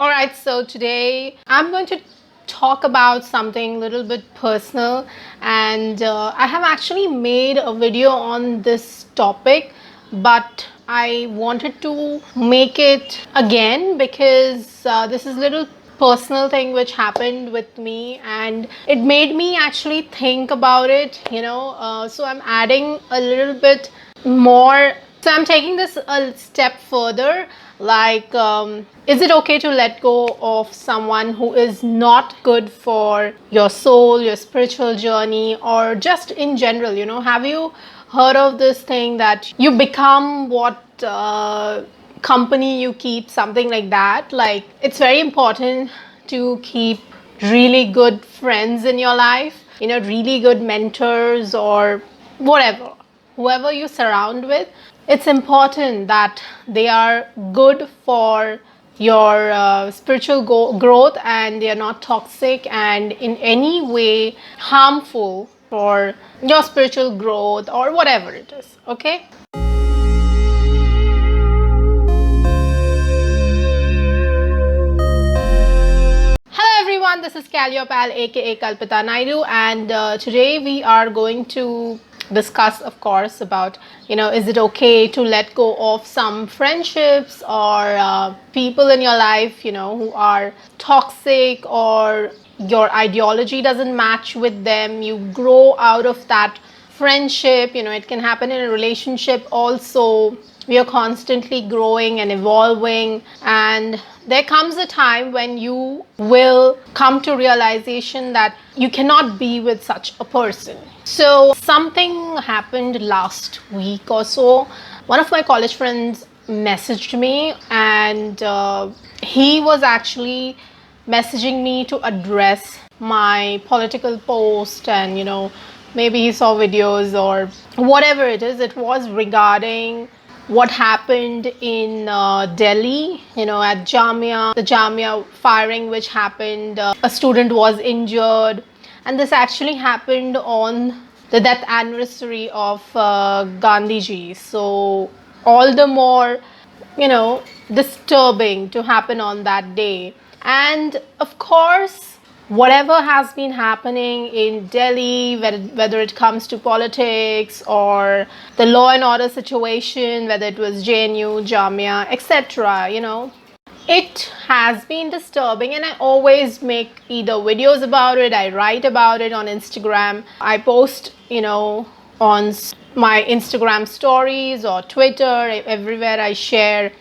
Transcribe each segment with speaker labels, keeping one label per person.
Speaker 1: All right, so today I'm going to talk about something a little bit personal, and I have actually made a video on this topic, but I wanted to make it again because this is a little personal thing which happened with me and it made me actually think about it. So I'm adding a little bit more. So I'm taking this a step further. Is it okay to let go of someone who is not good for your soul, your spiritual journey, or just in general? Have you heard of this thing that you become what company you keep, something like that? Like, it's very important to keep really good friends in your life, really good mentors or whatever, whoever you surround with. It's important that they are good for your spiritual growth and they are not toxic and in any way harmful for your spiritual growth or whatever it is. Okay. Hello everyone, this is Calliope aka Kalpita Naidu, and today we are going to discuss, of course, about is it okay to let go of some friendships or people in your life who are toxic or your ideology doesn't match with them. You grow out of that friendship. It can happen in a relationship also. We are constantly growing and evolving, and there comes a time when you will come to realization that you cannot be with such a person. So something happened last week or so. One of my college friends messaged me, and he was actually messaging me to address my political post, and maybe he saw videos or whatever it is. It was regarding what happened in Delhi, at Jamia, the Jamia firing which happened. A student was injured, and this actually happened on the death anniversary of Gandhiji. So, all the more, disturbing to happen on that day. And of course, whatever has been happening in Delhi, whether it comes to politics or the law and order situation, whether it was JNU, Jamia, etc., it has been disturbing, and I always make either videos about it, I write about it on Instagram, I post, on my Instagram stories or Twitter, everywhere I share,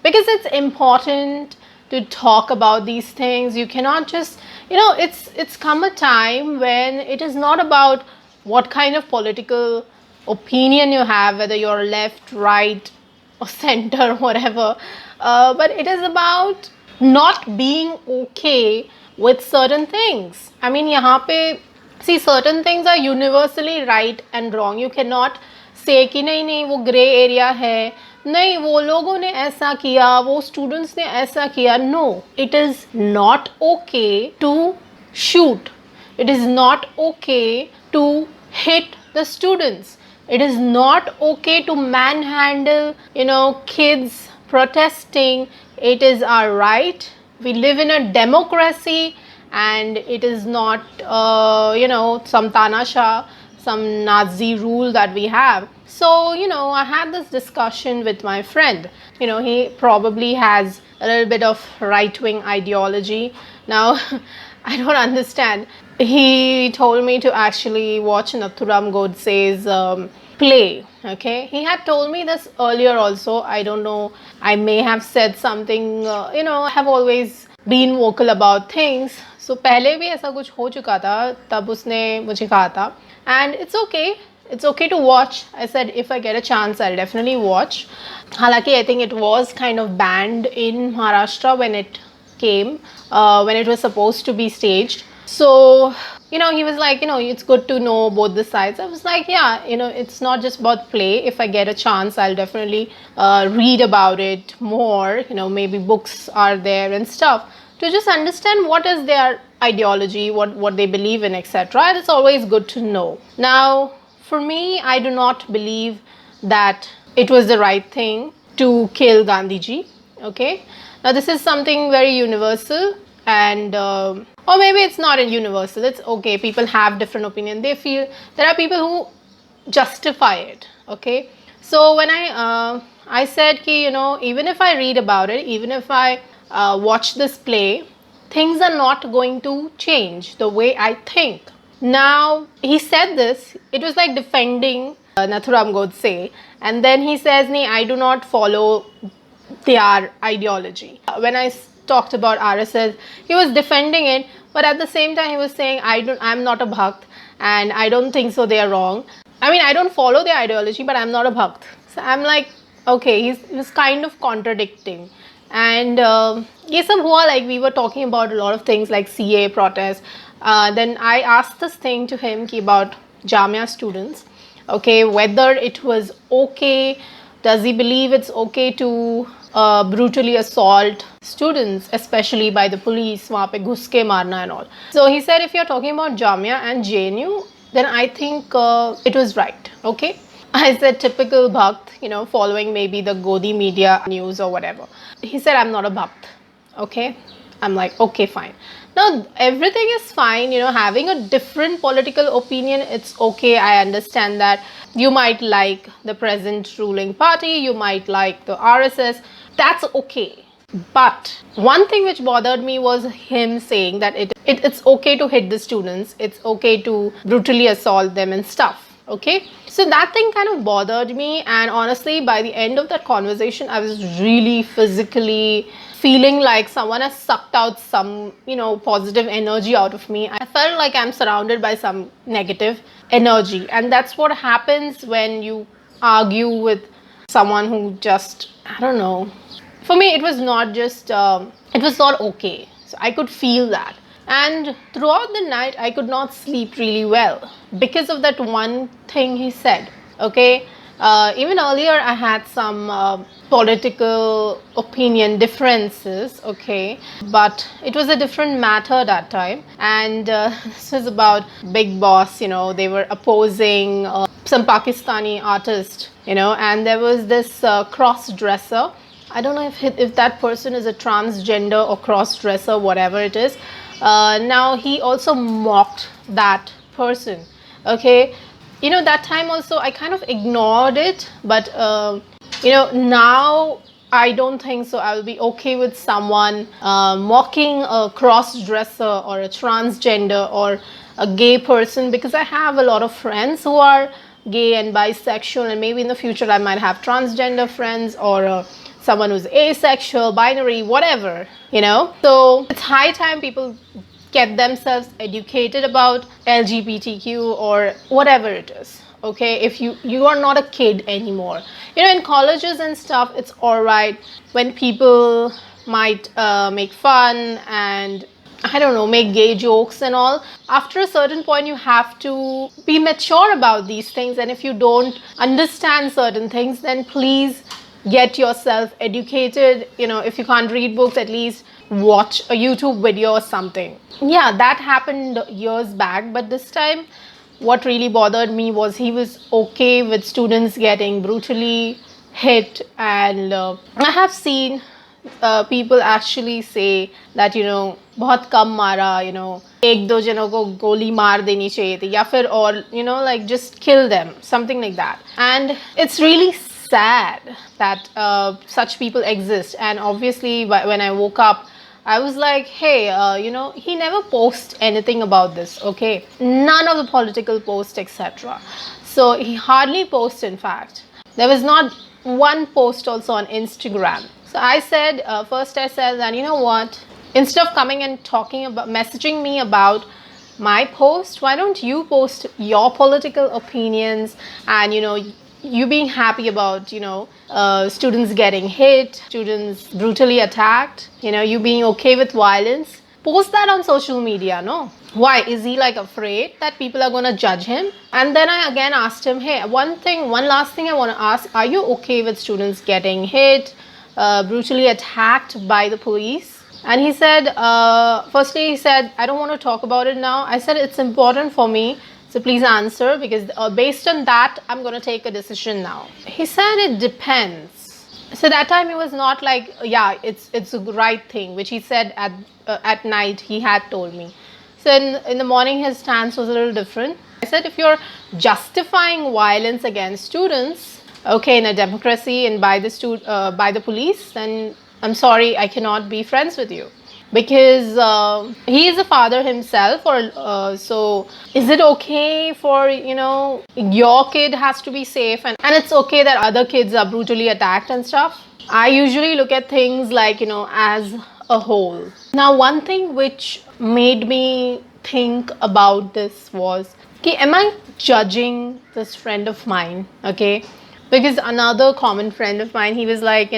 Speaker 1: because it's important to talk about these things. You cannot just, it's come a time when it is not about what kind of political opinion you have, whether you're left, right, or center, whatever, but it is about not being okay with certain things. I mean, यहाँ पे see, certain things are universally right and wrong. You cannot say कि नहीं नहीं वो grey area है, नहीं वो लोगों ने ऐसा किया, वो स्टूडेंट्स ने ऐसा किया. No, it is not okay to shoot. It is not okay to hit the students. It is not okay to manhandle, kids protesting. It is our right. We live in a democracy, and it is not, some Tanasha, some Nazi rule that we have. So, I had this discussion with my friend. He probably has a little bit of right-wing ideology. Now, I don't understand. He told me to actually watch Nathuram Godse's play. Okay, he had told me this earlier also. I don't know, I may have said something, I have always been vocal about things. So पहले भी ऐसा कुछ हो चुका था, तब उसने मुझे कहा था, and it's okay to watch. I said if I get a chance I'll definitely watch. हालांकि I think it was kind of banned in Maharashtra when it came, when it was supposed to be staged. So, he was like, it's good to know both the sides. I was like, yeah, it's not just about play. If I get a chance, I'll definitely read about it more. Maybe books are there and stuff to just understand what is their ideology, what they believe in, etc. It's always good to know. Now, for me, I do not believe that it was the right thing to kill Gandhiji. Okay, Now this is something very universal, and or maybe it's not a universal, it's okay, people have different opinion, they feel. There are people who justify it, okay. So when I said ki, even if I read about it, even if I watch this play, things are not going to change the way I think. Now he said this, it was like defending Nathuram Godse, and then he says, "Nee, I do not follow their ideology." When I talked about RSS, he was defending it, but at the same time he was saying, I'm not a bhakt, and I don't think so they are wrong. I mean, I don't follow their ideology, but I'm not a bhakt. So I'm like, okay, he's kind of contradicting. And ye sab hua, like we were talking about a lot of things like CA protests. Then I asked this thing to him about Jamia students, okay, whether it was okay, does he believe it's okay to brutally assault students, especially by the police, wahan pe ghus ke marna and all. So he said, if you're talking about Jamia and JNU, then I think it was right, okay. I said, typical bhakt, following maybe the Godi media news or whatever. He said, I'm not a bhakt, okay. I'm like, okay, fine. Now everything is fine, having a different political opinion, it's okay. I understand that you might like the present ruling party, you might like the RSS, that's okay. But one thing which bothered me was him saying that it's okay to hit the students, it's okay to brutally assault them and stuff. Okay, so that thing kind of bothered me, and honestly by the end of that conversation I was really physically feeling like someone has sucked out some positive energy out of me. I felt like I'm surrounded by some negative energy, and that's what happens when you argue with someone who just, I don't know, for me it was not just it was not okay. So I could feel that, and throughout the night I could not sleep really well because of that one thing he said, okay. Even earlier I had some political opinion differences, okay, but it was a different matter that time. And this was about Big Boss, they were opposing some Pakistani artist, and there was this cross-dresser. I don't know if that person is a transgender or cross-dresser, whatever it is. Now he also mocked that person, okay. That time also I kind of ignored it, but now I don't think so I'll be okay with someone mocking a cross-dresser or a transgender or a gay person, because I have a lot of friends who are gay and bisexual, and maybe in the future I might have transgender friends, or someone who's asexual, binary, whatever, So it's high time people get themselves educated about LGBTQ or whatever it is, okay. If you are not a kid anymore, in colleges and stuff, it's all right when people might make fun and, I don't know, make gay jokes and all. After a certain point you have to be mature about these things, and if you don't understand certain things, then please get yourself educated. If you can't read books, at least watch a YouTube video or something. Yeah, that happened years back, but this time what really bothered me was he was okay with students getting brutally hit. And I have seen people actually say that बहुत कम मारा, एक दो जनों को गोली मार देनी चाहिए थी, या फिर, or like just kill them, something like that. And it's really sad that such people exist. And obviously when I woke up, I was like, hey, he never posts anything about this, okay. None of the political posts, etc. So he hardly posts. In fact, there was not one post also on Instagram. So I said, first I said that, what, instead of coming and talking about, messaging me about my post, why don't you post your political opinions, and you being happy about students getting hit, students brutally attacked, you being okay with violence. Post that on social media. No, why is he like afraid that people are going to judge him? And then I again asked him, hey, one last thing I want to ask, are you okay with students getting hit, brutally attacked by the police? And he said, firstly he said, I don't want to talk about it now. I said, it's important for me, so please answer, because based on that I'm going to take a decision now. He said, it depends. So that time it was not like, yeah, it's a right thing, which he said at night he had told me. So in the morning his stance was a little different. I said, if you're justifying violence against students, okay, in a democracy and by the police, then I'm sorry, I cannot be friends with you, because he is a father himself. Or so is it okay for, your kid has to be safe, and it's okay that other kids are brutally attacked and stuff? I usually look at things like, as a whole. Now, one thing which made me think about this was, okay, am I judging this friend of mine? Okay, because another common friend of mine, he was like,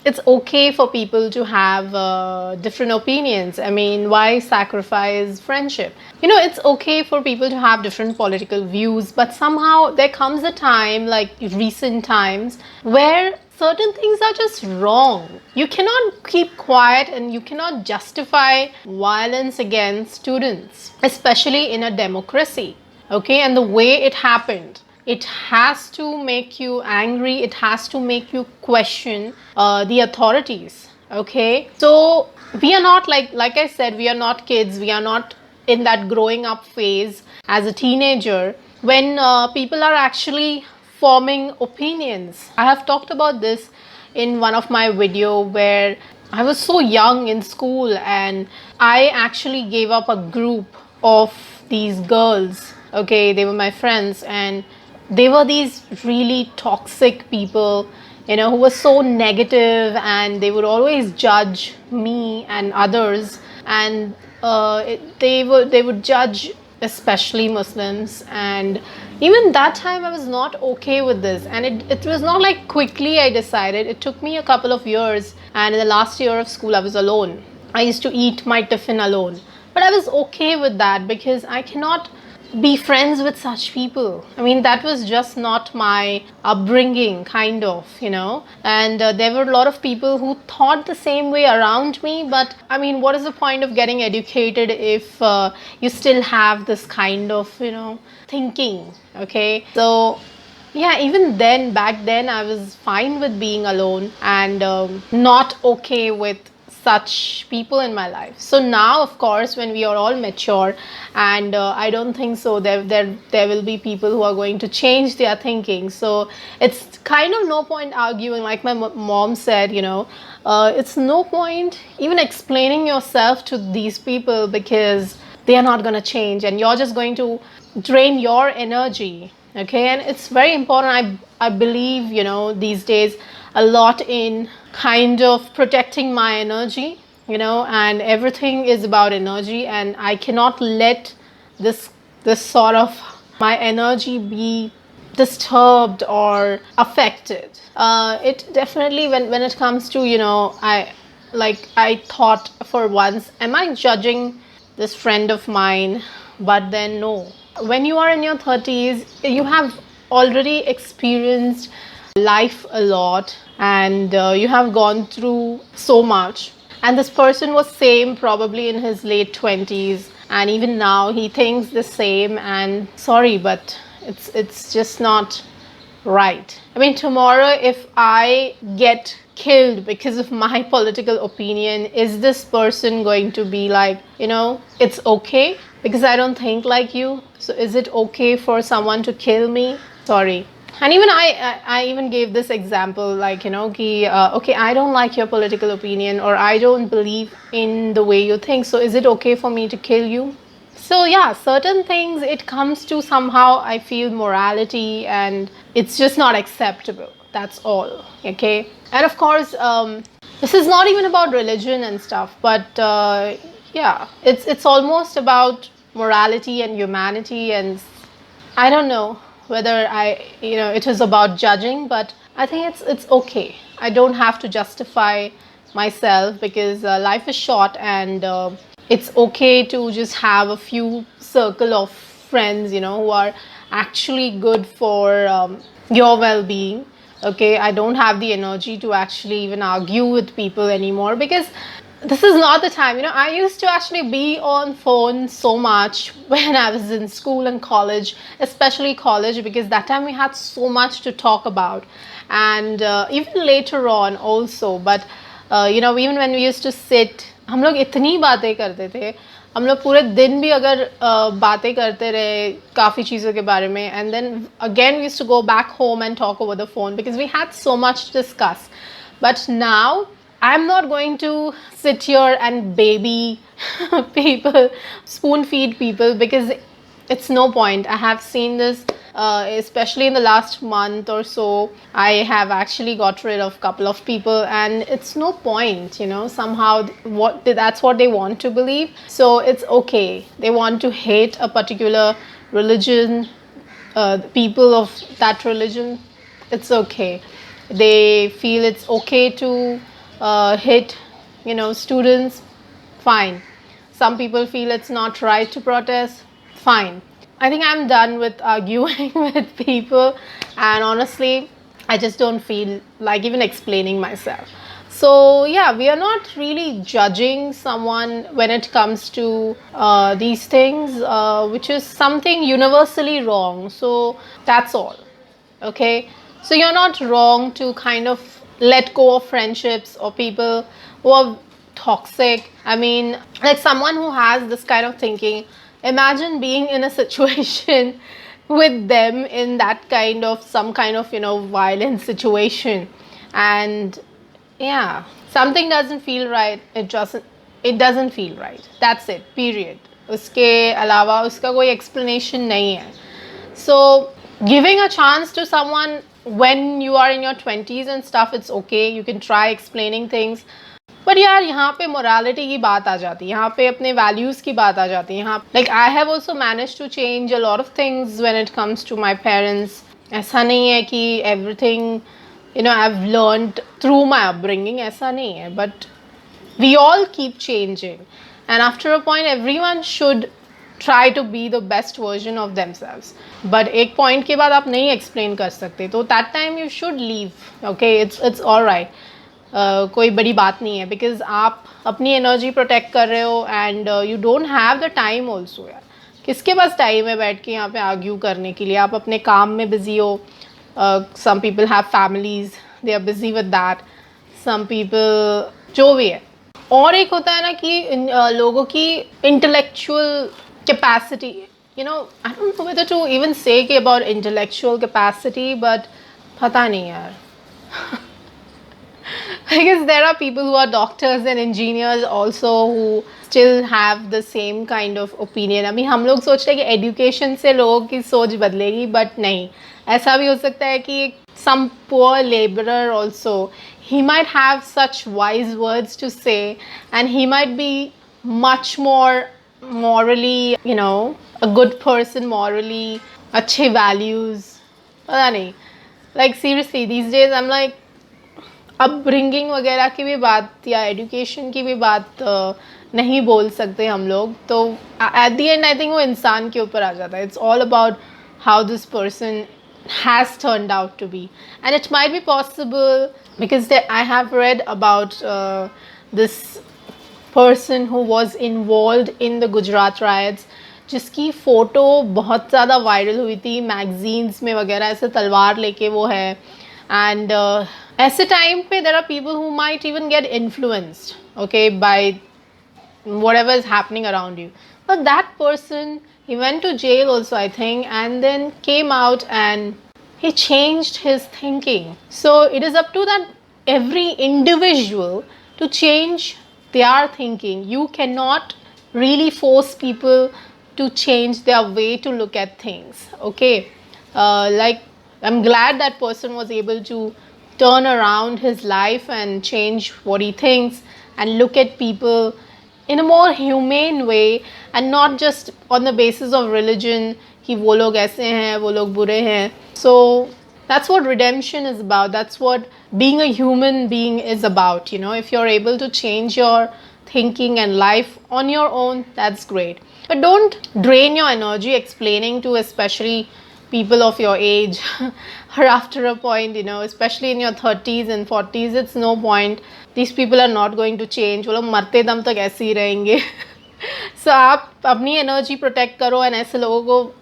Speaker 1: it's okay for people to have different opinions. I mean, why sacrifice friendship? It's okay for people to have different political views, but somehow there comes a time, like recent times, where certain things are just wrong. You cannot keep quiet and you cannot justify violence against students, especially in a democracy. Okay, and the way it happened, it has to make you angry, it has to make you question the authorities. Okay, so we are not, like I said, we are not kids, we are not in that growing up phase as a teenager when people are actually forming opinions. I have talked about this in one of my video where I was so young in school and I actually gave up a group of these girls. Okay, they were my friends and they were these really toxic people, who were so negative, and they would always judge me and others. And they would judge especially Muslims. And even that time I was not okay with this, and it was not like quickly I decided. It took me a couple of years, and in the last year of school I was alone. I used to eat my tiffin alone, but I was okay with that because I cannot be friends with such people. I mean, that was just not my upbringing, kind of, And there were a lot of people who thought the same way around me. But I mean, what is the point of getting educated if you still have this kind of, thinking? Okay, so yeah, even then, back then, I was fine with being alone and not okay with such people in my life. So now, of course, when we are all mature, and I don't think so there will be people who are going to change their thinking. So it's kind of no point arguing, like my mom said, it's no point even explaining yourself to these people because they are not going to change and you're just going to drain your energy. Okay, and it's very important. I believe, these days a lot in kind of protecting my energy, and everything is about energy, and I cannot let this sort of my energy be disturbed or affected. It definitely, when it comes to, I thought for once, am I judging this friend of mine? But then no. When you are in your 30s, you have already experienced life a lot, and you have gone through so much. And this person was same probably in his late 20s, and even now he thinks the same. And sorry, but it's just not right. I mean, tomorrow if I get killed because of my political opinion, is this person going to be like, it's okay because I don't think like you? So is it okay for someone to kill me? Sorry. And even I even gave this example, like, okay, I don't like your political opinion, or I don't believe in the way you think. So is it okay for me to kill you? So yeah, certain things, it comes to somehow, I feel, morality, and it's just not acceptable. That's all. Okay. And of course, this is not even about religion and stuff, but yeah, it's almost about morality and humanity. And I don't know whether it is about judging, but I think it's okay. I don't have to justify myself because life is short, and it's okay to just have a few circle of friends, who are actually good for your well-being. Okay, I don't have the energy to actually even argue with people anymore, because this is not the time. I used to actually be on phone so much when I was in school and college, especially college, because that time we had so much to talk about. And even later on also. But even when we used to sit, हम लोग इतनी बातें करते थे. हम लोग पूरे दिन भी अगर बातें करते रहे काफ़ी चीज़ों के बारे में, and then again we used to go back home and talk over the phone because we had so much to discuss. But now I'm not going to sit here and baby people, spoon feed people, because it's no point. I have seen this, especially in the last month or so. I have actually got rid of a couple of people, and it's no point. Somehow that's what they want to believe. So it's okay. They want to hate a particular religion, people of that religion. It's okay. They feel it's okay to hit students, fine. Some people feel it's not right to protest, fine. I think I'm done with arguing with people, and honestly I just don't feel like even explaining myself. So yeah, we are not really judging someone when it comes to these things, which is something universally wrong. So that's all. Okay, so you're not wrong to kind of let go of friendships or people who are toxic. I mean, like someone who has this kind of thinking, imagine being in a situation with them in that kind of some kind of violent situation, and yeah, something doesn't feel right. It doesn't feel right. That's it, period. उसके अलावा उसका कोई explanation नहीं है. So giving a chance to someone when you are in your 20s and stuff, it's okay. You can try explaining things. But यार यहाँ पे morality की बात आ जाती है, यहाँ पे अपने values की बात आ जाती है. यहाँ like I have also managed to change a lot of things when it comes to my parents. ऐसा नहीं है कि everything I've learned through my upbringing, ऐसा नहीं है. But we all keep changing, and after a point everyone should try to be the best version of themselves. But एक point के बाद आप नहीं explain कर सकते, तो that time you should leave. Okay, it's all right. कोई बड़ी बात नहीं है, because आप अपनी एनर्जी प्रोटेक्ट कर रहे हो, and you don't have the time also. यार किसके पास टाइम है बैठ के यहाँ पे आर्ग्यू करने के लिए? आप अपने काम में बिजी हो. Some people have families, they are busy with that. Some people जो भी है. और एक होता है ना कि लोगों की intellectual capacity, I don't know whether to even say कि अबाउट इंटेलेक्चुअल कैपेसिटी, बट पता नहीं यार. Because there are people who are doctors and engineers also who still have the same kind of opinion. अभी हम लोग सोचते हैं कि education से लोगों की सोच बदलेगी, but नहीं. ऐसा भी हो सकता है कि some poor laborer also, he might have such wise words to say, and he might be much more morally, a good person morally, अच्छे values. पता नहीं. Like seriously, these days I'm like, upbringing वगैरह की भी बात या education की भी बात नहीं बोल सकते हम लोग. तो at the end I think वो इंसान के ऊपर आ जाता है. It's all about how this person has turned out to be, and it might be possible because I have read about this person who was involved in the Gujarat riots, जिसकी photo बहुत ज़्यादा वायरल हुई थी magazines में वगैरह. ऐसे तलवार लेके वो है, एंड ऐसे टाइम पे there are people who might even get influenced, okay, by whatever is happening around you. But that person, he went to jail also, I think, and then came out and he changed his thinking. So it is up to that every individual to change their thinking. You cannot really force people to change their way to look at things, okay. Like I'm glad that person was able to turn around his life and change what he thinks and look at people in a more humane way, and not just on the basis of religion कि वो लोग ऐसे हैं, वो लोग बुरे हैं. So that's what redemption is about. That's what being a human being is about. If you're able to change your thinking and life on your own, that's great. But don't drain your energy explaining to especially people of your age or after a point, you know, especially in your 30s and 40s, it's no point. These people are not going to change. वो लोग मरते दम तक ऐसे ही रहेंगे. So आप अपनी energy protect करो and ऐसे लोगों को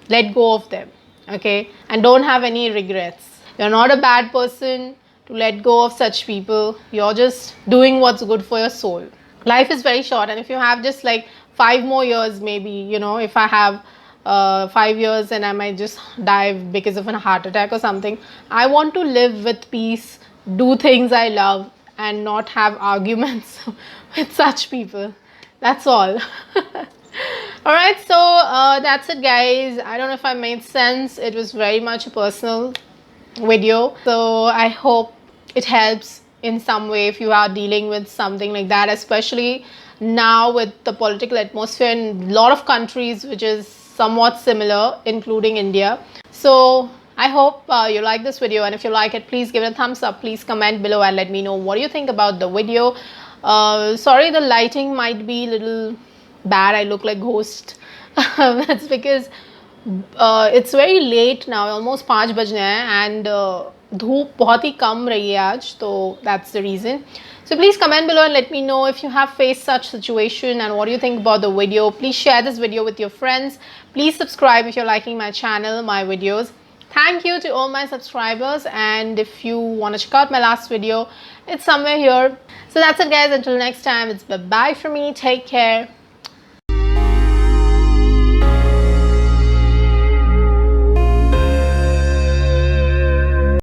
Speaker 1: let go of them, okay? And don't have any regrets. You're not a bad person to let go of such people. You're just doing what's good for your soul. Life is very short, and if you have just like 5 more years, maybe, you know, if I have 5 years and I might just die because of a heart attack or something, I want to live with peace, do things I love, and not have arguments with such people. That's all. Alright, so that's it, guys. I don't know if I made sense. It was very much a personal video, so I hope it helps in some way if you are dealing with something like that, especially now with the political atmosphere in a lot of countries which is somewhat similar, including India. So I hope you like this video, and if you like it, please give it a thumbs up. Please comment below and let me know what you think about the video. Sorry, the lighting might be a little bad. I look like ghost. That's because it's very late now, almost 5 बजने हैं, and धूप बहुत ही कम रही है आज, so that's the reason. So please comment below and let me know if you have faced such situation and what do you think about the video. Please share this video with your friends. Please subscribe if you're liking my channel, my videos. Thank you to all my subscribers, and if you want to check out my last video, it's somewhere here. So that's it, guys. Until next time, it's bye-bye from me. Take care.